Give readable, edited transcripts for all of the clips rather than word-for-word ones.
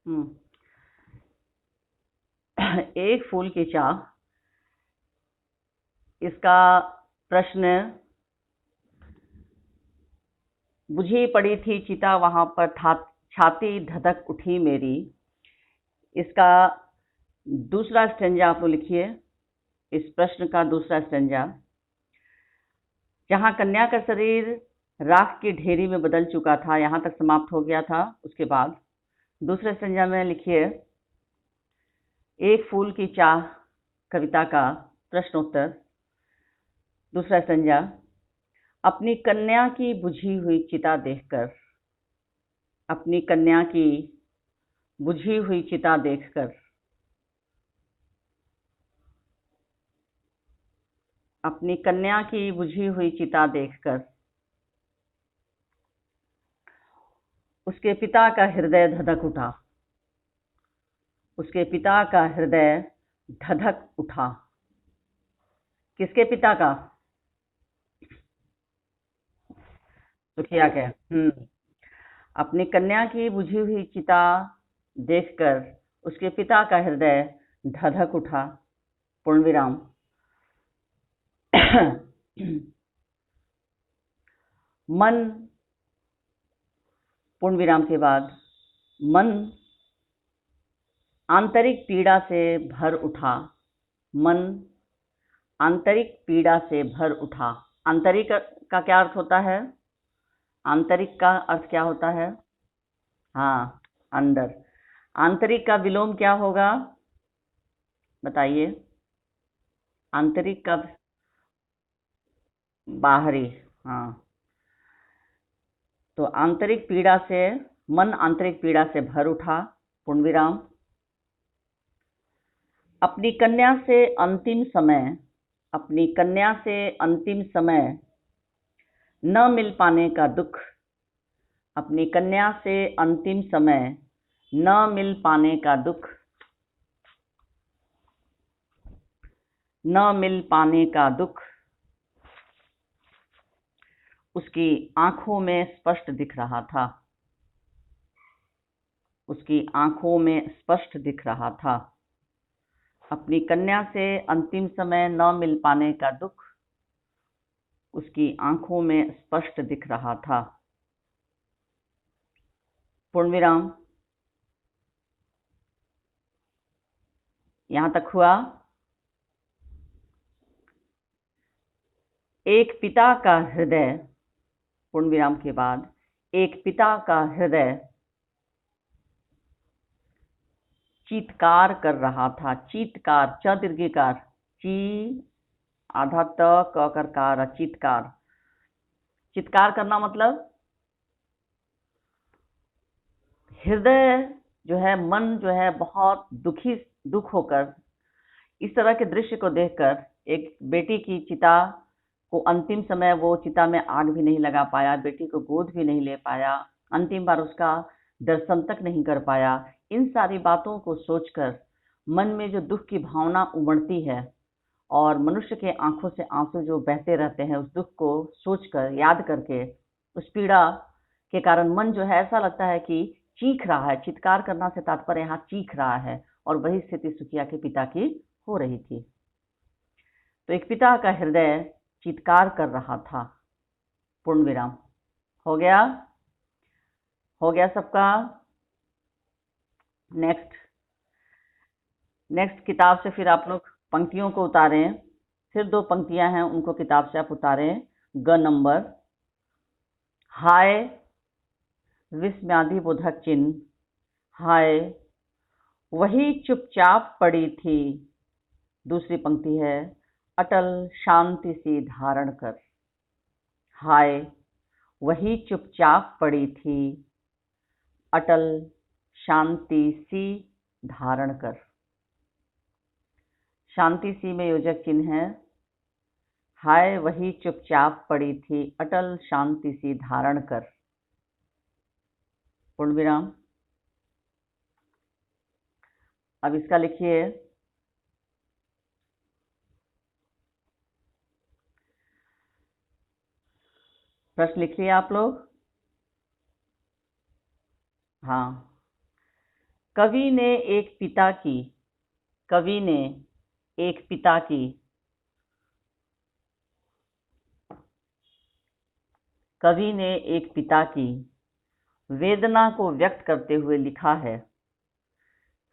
हम्म। एक फूल की चाह, इसका प्रश्न। बुझी पड़ी थी चिता वहां पर था, छाती धधक उठी मेरी। इसका दूसरा स्टेंजा आप लोग लिखिए। इस प्रश्न का दूसरा स्टेंजा। जहां कन्या का शरीर राख की ढेरी में बदल चुका था, यहां तक समाप्त हो गया था। उसके बाद दूसरे स्टेंजा में लिखिए एक फूल की चाह कविता का प्रश्नोत्तर। दूसरा स्टेंजा। अपनी कन्या की बुझी हुई चिता देखकर, अपनी कन्या की बुझी हुई चिता देखकर, अपनी कन्या की बुझी हुई चिता देखकर उसके पिता का हृदय धधक उठा, उसके पिता का हृदय धधक उठा। किसके पिता का? सुखिया के। अपनी कन्या की बुझी हुई चिता देखकर उसके पिता का हृदय धधक उठा। पूर्ण विराम। मन, पूर्ण विराम के बाद मन आंतरिक पीड़ा से भर उठा। मन आंतरिक पीड़ा से भर उठा। आंतरिक का क्या अर्थ होता है? आंतरिक का अर्थ क्या होता है? हाँ, अंदर। आंतरिक का विलोम क्या होगा? बताइए। आंतरिक का बाहरी। हाँ, तो आंतरिक पीड़ा से, मन आंतरिक पीड़ा से भर उठा। पूर्ण विराम। अपनी कन्या से अंतिम समय, अपनी कन्या से अंतिम समय न मिल पाने का दुख, अपनी कन्या से अंतिम समय न मिल पाने का दुख, न मिल पाने का दुख उसकी आंखों में स्पष्ट दिख रहा था, उसकी आंखों में स्पष्ट दिख रहा था। अपनी कन्या से अंतिम समय न मिल पाने का दुख उसकी आंखों में स्पष्ट दिख रहा था। पूर्ण विराम। यहां तक हुआ। एक पिता का हृदय, पूर्ण विराम के बाद एक पिता का हृदय चीत्कार कर रहा था। चीत्कार, च दीर्घिकार, ची आधा त क कर कार, चीत्कार। चित्कार करना मतलब हृदय जो है, मन जो है बहुत दुख होकर इस तरह के दृश्य को देखकर, एक बेटी की चिता को अंतिम समय वो चिता में आग भी नहीं लगा पाया, बेटी को गोद भी नहीं ले पाया, अंतिम बार उसका दर्शन तक नहीं कर पाया। इन सारी बातों को सोचकर मन में जो दुख की भावना उमड़ती है और मनुष्य के आंखों से आंसू जो बहते रहते हैं, उस दुख को सोचकर, याद करके, उस पीड़ा के कारण मन जो है ऐसा लगता है कि चीख रहा है। चित्कार करना से तात्पर्य यहाँ चीख रहा है, और वही स्थिति सुखिया के पिता की हो रही थी। तो एक पिता का हृदय चित्कार कर रहा था। पूर्ण विराम। हो गया? हो गया सबका? नेक्स्ट किताब से फिर आप लोग पंक्तियों को उतारें। फिर 2 पंक्तियां हैं, उनको किताब से आप उतारें। ग नंबर। हाय विस्मयादिबोधक चिन्ह, हाय वही चुपचाप पड़ी थी। दूसरी पंक्ति है अटल शांति सी धारण कर। हाय वही चुपचाप पड़ी थी, अटल शांति सी धारण कर। शांति सी में योजक चिन्ह है। हाय वही चुपचाप पड़ी थी, अटल शांति सी धारण कर। पूर्ण विराम। अब इसका लिखिए। प्रश्न लिखिए आप लोग। हाँ, कवि ने एक पिता की कवि ने एक पिता की कवि ने एक पिता की वेदना को व्यक्त करते हुए लिखा है।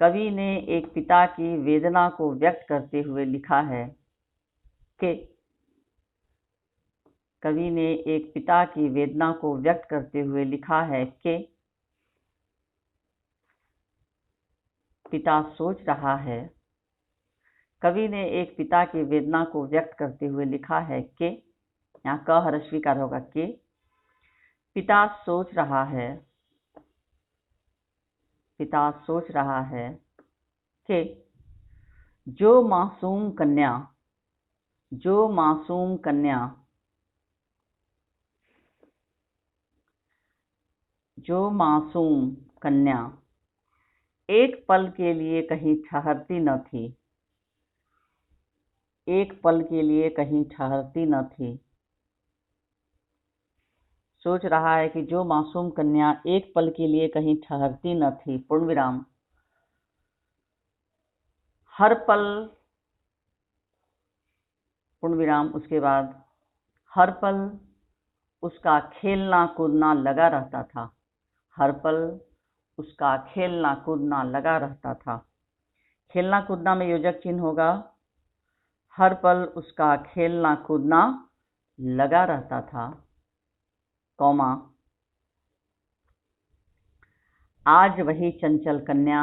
कवि ने एक पिता की वेदना को व्यक्त करते हुए लिखा है कि कवि ने एक पिता की वेदना को व्यक्त करते हुए लिखा है कि पिता सोच रहा है। कवि ने एक पिता की वेदना को व्यक्त करते हुए लिखा है कि, यहाँ क हर्ष स्वीकार होगा, कि पिता सोच रहा है, पिता सोच रहा है कि जो मासूम कन्या एक पल के लिए कहीं ठहरती न थी, एक पल के लिए कहीं ठहरती न थी। सोच रहा है कि जो मासूम कन्या एक पल के लिए कहीं ठहरती न थी, पूर्ण विराम, हर पल, पूर्ण विराम, उसके बाद हर पल उसका खेलना कूदना लगा रहता था। हर पल उसका खेलना कूदना लगा रहता था। खेलना कूदना में योजक चिन्ह होगा। हर पल उसका खेलना कूदना लगा रहता था, कौमा, आज वही चंचल कन्या,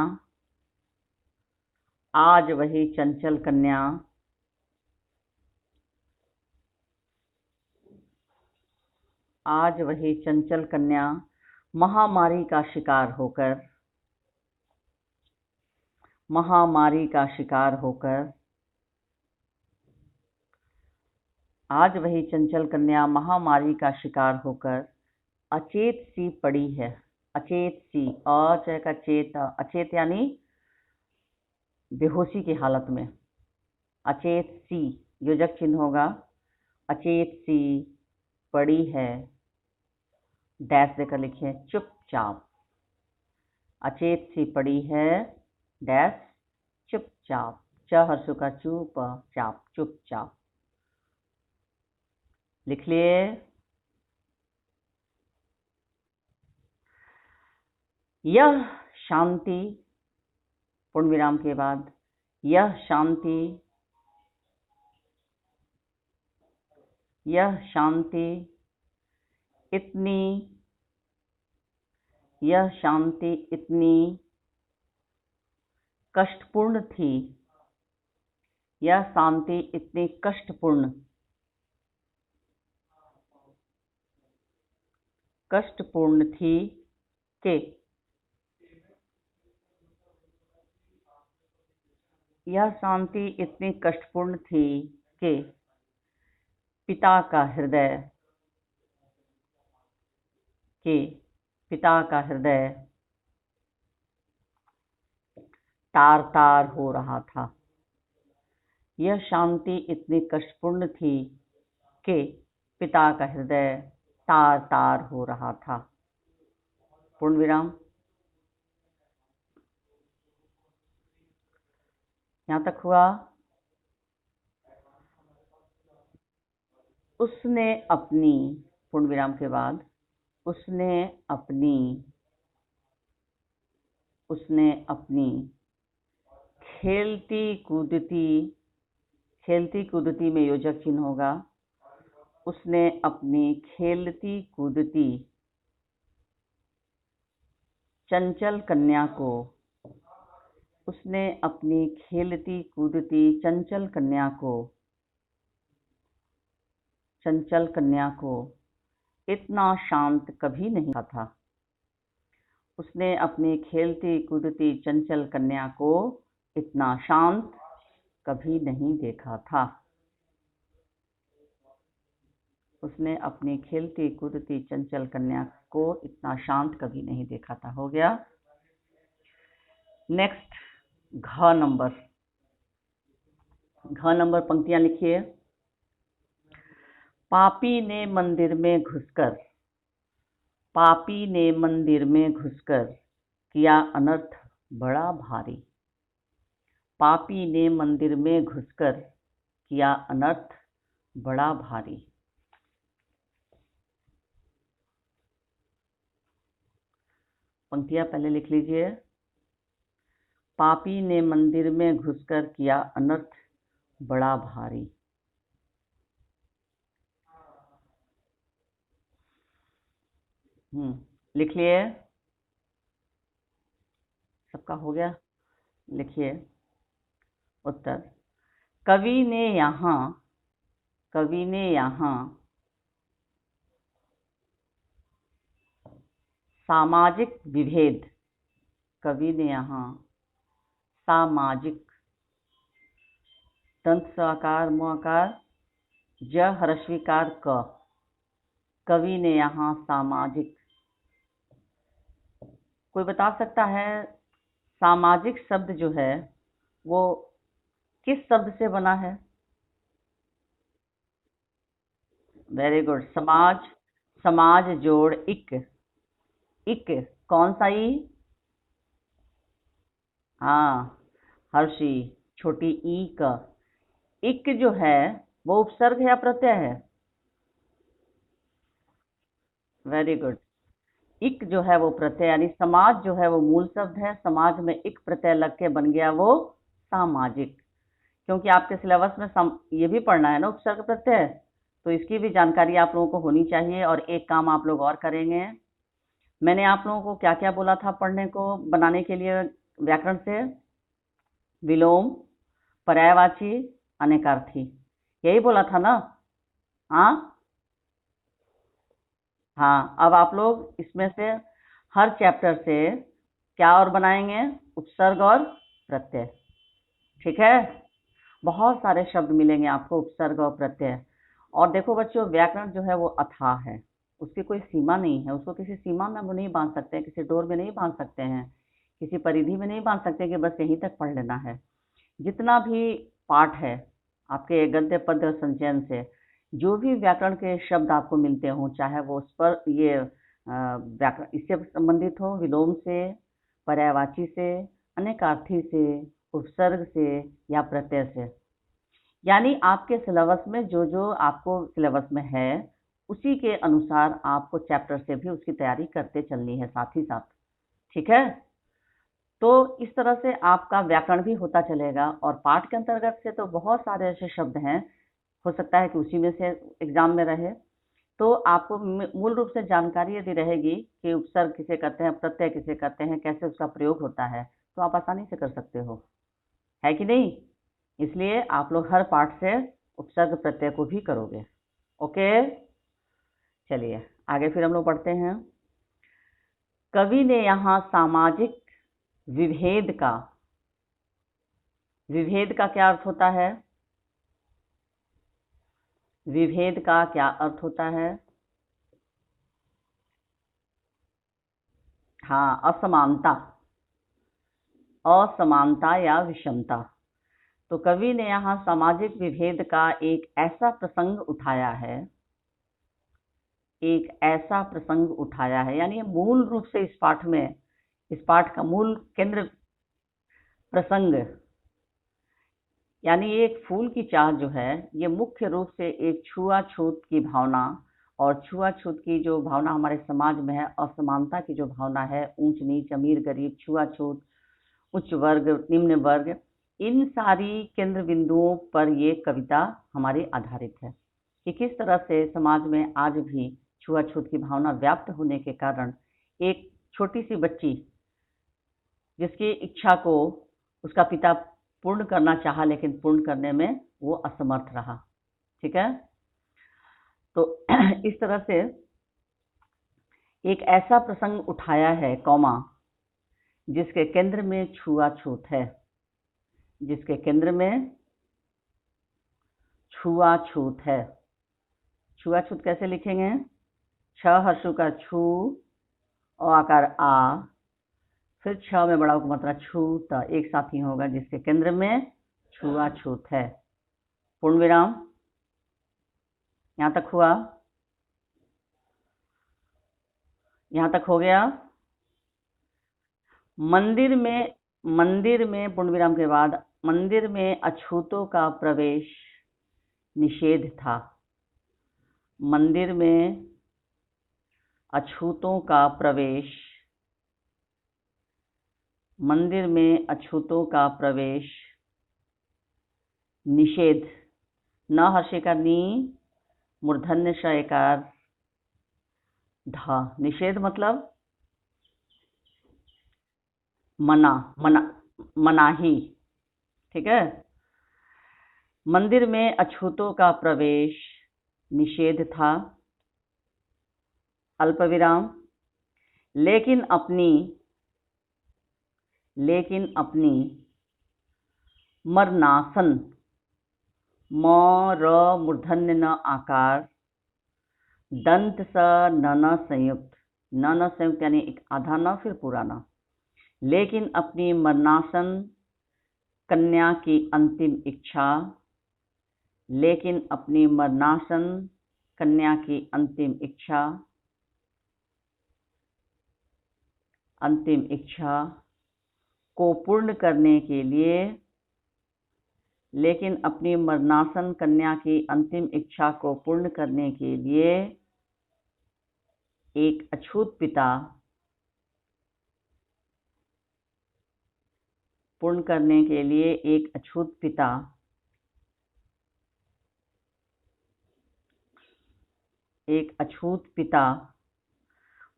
आज वही चंचल कन्या, आज वही चंचल कन्या महामारी का शिकार होकर, महामारी का शिकार होकर, आज वही चंचल कन्या महामारी का शिकार होकर अचेत सी पड़ी है। अचेत सी, अचय का चेत, अचेत यानी बेहोशी की हालत में। अचेत सी योजक चिन्ह होगा। अचेत सी पड़ी है, डैश देकर लिखिए, चुपचाप। अचेत सी पड़ी है, डैश, चुपचाप, च हर्षु का चुप चाप, चुपचाप लिख लिए। यह शांति, पूर्ण विराम के बाद, यह शांति, यह शांति इतनी, यह शांति इतनी कष्टपूर्ण थी, यह शांति इतनी कष्टपूर्ण थी कि यह शांति इतनी कष्टपूर्ण थी कि पिता का हृदय, तार तार हो रहा था। यह शांति इतनी कष्टपूर्ण थी कि पिता का हृदय तार तार हो रहा था, पूर्ण विराम। यहां तक हुआ। उसने अपनी, पूर्ण विराम के बाद, उसने अपनी खेलती कूदती में योजक चिन्ह होगा। उसने अपनी खेलती कूदती चंचल कन्या को, उसने अपनी खेलती कूदती चंचल कन्या को इतना शांत कभी नहीं देखा था। उसने अपनी खेलती कूदती चंचल कन्या को इतना शांत कभी नहीं देखा था। उसने अपनी खेलती कूदती चंचल कन्या को इतना शांत कभी नहीं देखा था। हो गया। नेक्स्ट, घ नंबर पंक्तियां लिखिए। पापी ने मंदिर में घुसकर किया अनर्थ, बड़ा भारी। पापी ने मंदिर में घुसकर किया अनर्थ, बड़ा भारी। पंक्तियां पहले लिख लीजिए। पापी ने मंदिर में घुसकर किया अनर्थ, बड़ा भारी। लिख लिए? सबका हो गया? लिखिए उत्तर। कवि ने यहाँ सामाजिक विभेद, कवि ने यहाँ सामाजिक, दंत सकार मुकार ज ह्रस्वीकार क, कवि ने यहाँ सामाजिक। कोई बता सकता है सामाजिक शब्द जो है वो किस शब्द से बना है? वेरी गुड, समाज। समाज जोड़ इक, इक कौन सा ई? हाँ, हर्षी, छोटी ई का। इक जो है वो उपसर्ग है या प्रत्यय है? वेरी गुड, इक जो है वो प्रत्यय, यानी समाज जो है वो मूल शब्द है, समाज में इक प्रत्यय लग के बन गया वो सामाजिक। क्योंकि आपके सिलेबस में ये भी पढ़ना है ना उपसर्ग प्रत्यय, तो इसकी भी जानकारी आप लोगों को होनी चाहिए। और एक काम आप लोग और करेंगे, मैंने आप लोगों को क्या क्या बोला था पढ़ने को बनाने के लिए व्याकरण से? विलोम, पर्यायवाची, अनेकार्थी, यही बोला था ना? हाँ हाँ, अब आप लोग इसमें से हर चैप्टर से क्या और बनाएंगे? उपसर्ग और प्रत्यय। ठीक है, बहुत सारे शब्द मिलेंगे आपको उपसर्ग और प्रत्यय। और देखो बच्चों, व्याकरण जो है वो अथाह है, उसकी कोई सीमा नहीं है, उसको किसी सीमा में हम नहीं बांध सकते हैं, किसी डोर में नहीं बांध सकते हैं, किसी परिधि में नहीं बांध सकते कि बस यहीं तक पढ़ लेना है। जितना भी पाठ है आपके गद्य पद्य और संचयन से, जो भी व्याकरण के शब्द आपको मिलते हों, चाहे वो स्पर ये व्याकरण इससे संबंधित हो, विलोम से, पर्यायवाची से, अनेकार्थी से, उपसर्ग से या प्रत्यय से, यानी आपके सिलेबस में जो जो आपको सिलेबस में है उसी के अनुसार आपको चैप्टर से भी उसकी तैयारी करते चलनी है साथ ही साथ। ठीक है, तो इस तरह से आपका व्याकरण भी होता चलेगा। और पाठ के अंतर्गत से तो बहुत सारे ऐसे शब्द हैं, हो सकता है कि उसी में से एग्जाम में रहे, तो आपको मूल रूप से जानकारी यदि रहेगी कि उपसर्ग किसे कहते हैं, प्रत्यय किसे कहते हैं, कैसे उसका प्रयोग होता है, तो आप आसानी से कर सकते हो, है कि नहीं? इसलिए आप लोग हर पाठ से उपसर्ग प्रत्यय को भी करोगे। ओके, चलिए आगे फिर हम लोग पढ़ते हैं। कवि ने यहाँ सामाजिक विभेद का, विभेद का क्या अर्थ होता है? विभेद का क्या अर्थ होता है? हाँ, असमानता, असमानता या विषमता। तो कवि ने यहाँ सामाजिक विभेद का एक ऐसा प्रसंग उठाया है, एक ऐसा प्रसंग उठाया है, यानी मूल रूप से इस पाठ में, इस पाठ का मूल केंद्र प्रसंग, यानी एक फूल की चाह जो है ये मुख्य रूप से एक छुआछूत की भावना, और छुआछूत की जो भावना हमारे समाज में है, असमानता की जो भावना है, ऊंच नीच, अमीर गरीब, छुआछूत, उच्च वर्ग निम्न वर्ग, इन सारी केंद्र बिंदुओं पर ये कविता हमारी आधारित है कि किस तरह से समाज में आज भी छुआछूत की भावना व्याप्त होने के कारण एक छोटी सी बच्ची जिसकी इच्छा को उसका पिता पूर्ण करना चाहा लेकिन पूर्ण करने में वो असमर्थ रहा। ठीक है, तो इस तरह से एक ऐसा प्रसंग उठाया है कौमा जिसके केंद्र में छुआछूत है, जिसके केंद्र में छुआछूत है। छुआछूत कैसे लिखेंगे? छ हर्षु का छू, और आकार आ, फिर छ में बड़ा मात्रा छूत, एक साथ ही होगा, जिसके केंद्र में छुआछूत है। पूर्ण विराम, यहां तक हुआ? यहां तक हो गया? मंदिर में मंदिर में पूर्ण विराम के बाद मंदिर में अछूतों का प्रवेश निषेध था। मंदिर में अछूतों का प्रवेश, मंदिर में अछूतों का प्रवेश निषेध। न हर्षिका नी, मूर्धन्य शयकार धा। निषेध मतलब मना, मनाही। ठीक है। मंदिर में अछूतों का प्रवेश निषेध था, अल्पविराम। लेकिन अपनी मरनासन, म र मूर्धन्य न आकार, दंत स न संयुक्त, न संयुक्त यानी एक आधा न फिर पूरा न। लेकिन अपनी मरनासन कन्या की अंतिम इच्छा, लेकिन अपनी मरनासन कन्या की अंतिम इच्छा को पूर्ण करने के लिए, लेकिन अपनी मरनासन कन्या की अंतिम इच्छा को पूर्ण करने के लिए एक अछूत पिता, पूर्ण करने के लिए एक अछूत पिता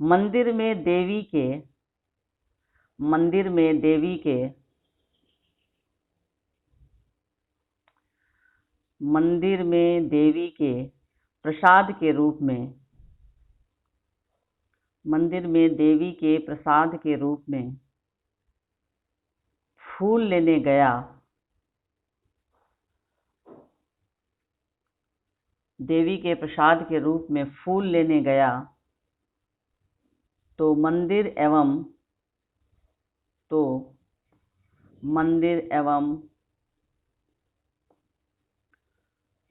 मंदिर में देवी के प्रसाद के रूप में, मंदिर में देवी के प्रसाद के रूप में फूल लेने गया, देवी के प्रसाद के रूप में फूल लेने गया, तो मंदिर एवं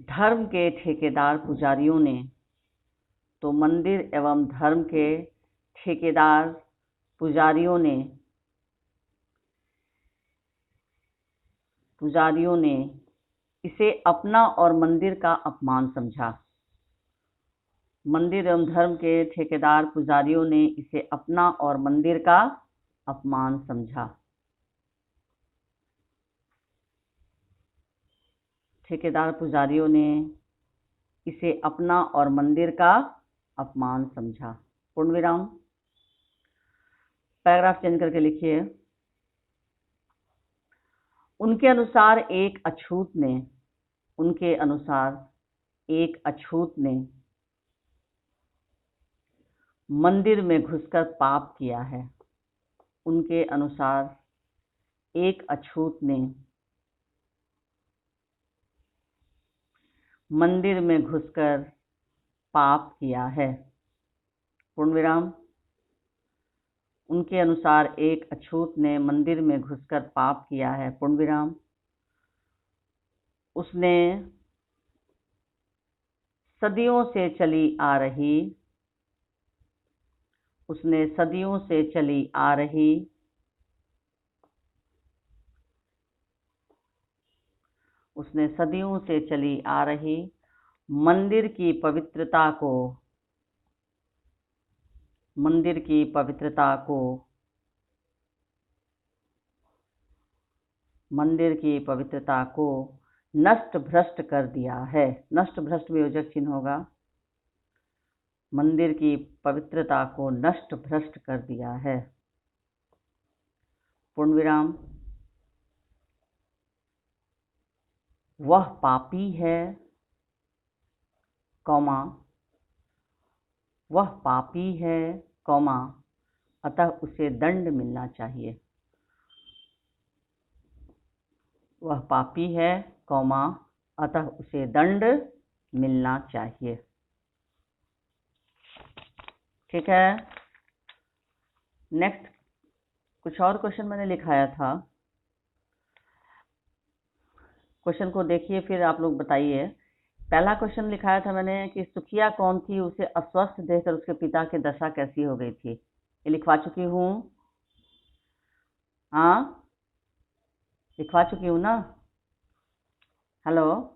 धर्म के ठेकेदार पुजारियों ने, तो मंदिर एवं धर्म के ठेकेदार पुजारियों ने इसे अपना और मंदिर का अपमान समझा। मंदिर एवं धर्म के ठेकेदार पुजारियों ने इसे अपना और मंदिर का अपमान समझा। ठेकेदार पुजारियों ने इसे अपना और मंदिर का अपमान समझा। पूर्ण विराम। पैराग्राफ चेंज करके लिखिए। उनके अनुसार एक अछूत ने मंदिर में घुसकर पाप किया है। उनके अनुसार एक अछूत ने मंदिर में घुसकर पाप किया है। पूर्ण विराम। उनके अनुसार एक अछूत ने मंदिर में घुसकर पाप किया है। पूर्ण विराम। उसने सदियों से चली आ रही मंदिर की पवित्रता को नष्ट भ्रष्ट कर दिया है। नष्ट भ्रष्ट में योजक चिन्ह होगा। मंदिर की पवित्रता को नष्ट भ्रष्ट कर दिया है। पूर्ण विराम। वह पापी है, अतः उसे दंड मिलना चाहिए। वह पापी है, अतः उसे दंड मिलना चाहिए। ठीक है। नेक्स्ट कुछ और क्वेश्चन मैंने लिखाया था। क्वेश्चन को देखिए, फिर आप लोग बताइए। पहला क्वेश्चन लिखाया था मैंने कि सुखिया कौन थी, उसे अस्वस्थ देखकर उसके पिता की दशा कैसी हो गई थी। ये लिखवा चुकी हूँ। हाँ, लिखवा चुकी हूँ ना? हेलो,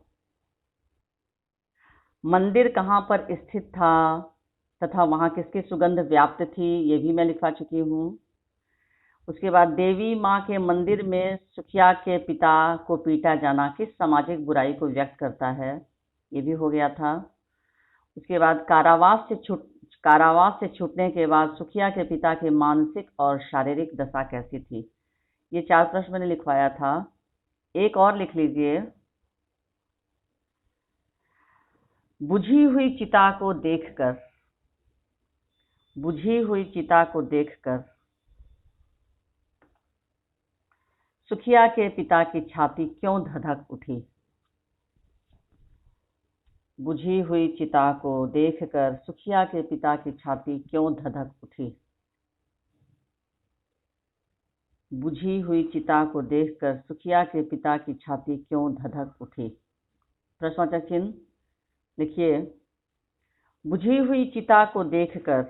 मंदिर कहाँ पर स्थित था तथा वहाँ किसकी सुगंध व्याप्त थी, ये भी मैं लिखवा चुकी हूँ। उसके बाद देवी माँ के मंदिर में सुखिया के पिता को पीटा जाना किस सामाजिक बुराई को व्यक्त करता है, ये भी हो गया था। उसके बाद कारावास से छूटने के बाद सुखिया के पिता की मानसिक और शारीरिक दशा कैसी थी, ये 4 प्रश्न मैंने लिखवाया था। एक और लिख लीजिए, बुझी हुई चिता को देखकर सुखिया के पिता की छाती क्यों धधक उठी? बुझी हुई चिता को देखकर सुखिया के पिता की छाती क्यों धधक उठी? बुझी हुई चिता को देखकर सुखिया के पिता की छाती क्यों धधक उठी? प्रश्नवाचक चिन्ह लिखिए। बुझी हुई चिता को देखकर,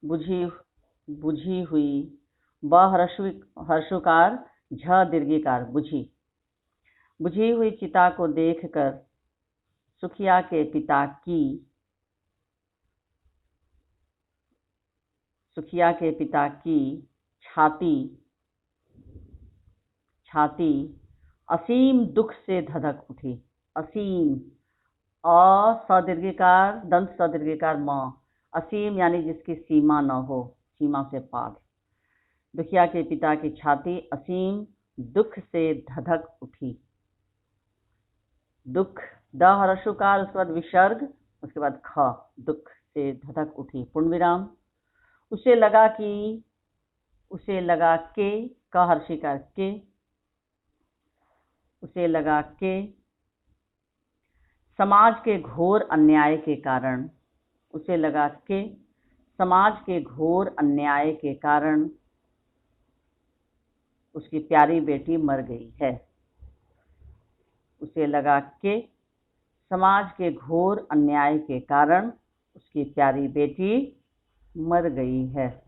बुझी हुई, ब हर्षुकार, झ दीर्घिकार, बुझी हुई चिता को देखकर सुखिया के पिता की छाती असीम दुख से धधक उठी। असीम, सदीर्घिकार, दंत सदीर्घिकार, म, असीम यानी जिसकी सीमा न हो, सीमा से पार। दुखिया के पिता की छाती असीम दुख से धधक उठी। दुख, द हर्षुकार, उसके बाद विसर्ग, उसके बाद ख, दुख से धधक उठी, पूर्ण विराम। उसे लगा के, क हर्षिकार के, उसे लगा के समाज के घोर अन्याय के कारण, उसकी प्यारी बेटी मर गई है। उसे लगा के समाज के घोर अन्याय के कारण उसकी प्यारी बेटी मर गई है।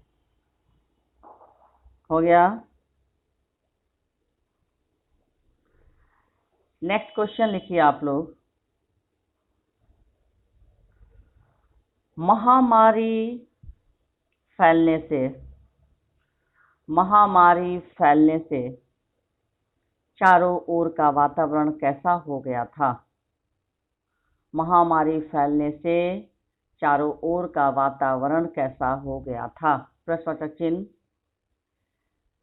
हो गया। नेक्स्ट क्वेश्चन लिखिए आप लोग। महामारी फैलने से चारों ओर का वातावरण कैसा हो गया था? महामारी फैलने से चारों ओर का वातावरण कैसा हो गया था? प्रश्नवाचक चिन्ह।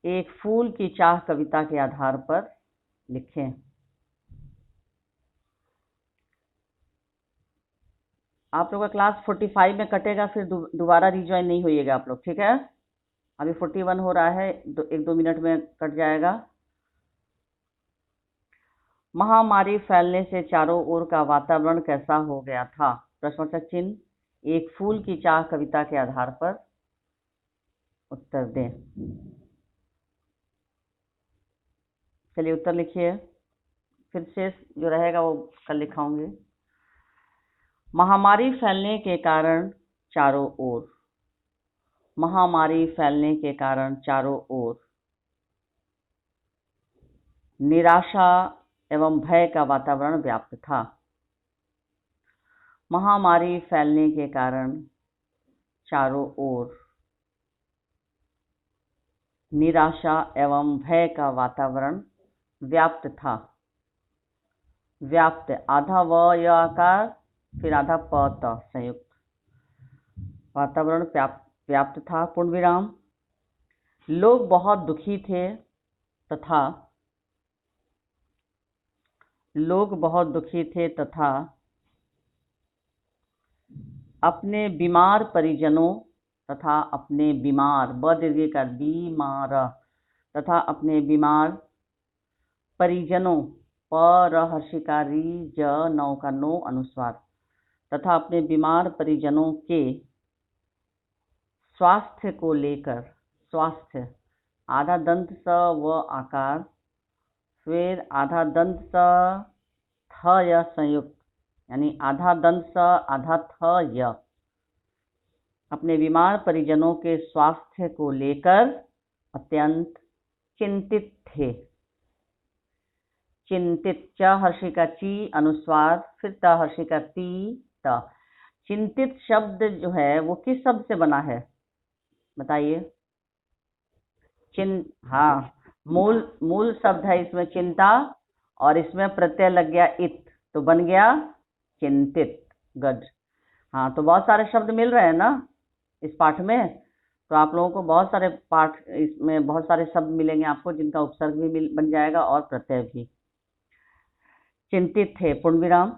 एक फूल की चाह कविता के आधार पर लिखें। आप लोग का क्लास 45 में कटेगा, फिर दोबारा रिज्वाइन नहीं होइएगा आप लोग, ठीक है? अभी 41 हो रहा है, 1-2 मिनट में कट जाएगा। महामारी फैलने से चारों ओर का वातावरण कैसा हो गया था? प्रश्नवाचक चिन्ह। एक फूल की चाह कविता के आधार पर उत्तर दें। चलिए उत्तर लिखिए, फिर शेष जो रहेगा वो कल लिखाऊंगी। महामारी फैलने के कारण चारों ओर निराशा एवं भय का वातावरण व्याप्त था। महामारी फैलने के कारण चारों ओर निराशा एवं भय का वातावरण व्याप्त था। व्याप्त, आधा व य आकार, फिर आधा प त संयुक्त, वातावरण व्याप्त था, पूर्ण विराम। लोग बहुत दुखी थे तथा अपने बीमार परिजनों तथा अपने बीमार, ब दीर्घिकार, बीमार, तथा अपने बीमार परिजनों, प र हर्षिकार, री, ज, नौ का नो अनुस्वार, तथा अपने बीमार परिजनों के स्वास्थ्य को लेकर, स्वास्थ्य, आधा दंत स व आकार, फिर आधा दंत स थ य संयुक्त, यानी आधा दंत स आधा थ य, अपने बीमार परिजनों के स्वास्थ्य को लेकर अत्यंत चिंतित थे। चिंतित, च हर्षी का ची अनुस्वार, फिर त हर्षी का ती त। चिंतित शब्द जो है वो किस शब्द से बना है बताइए। हाँ, मूल मूल शब्द है इसमें चिंता, और इसमें प्रत्यय लग गया इत, तो बन गया चिंतित। गुड। हाँ, तो बहुत सारे शब्द मिल रहे हैं ना इस पाठ में। तो आप लोगों को बहुत सारे पाठ, इसमें बहुत सारे शब्द मिलेंगे आपको जिनका उपसर्ग भी बन जाएगा और प्रत्यय भी। चिंतित थे, पूर्ण विराम।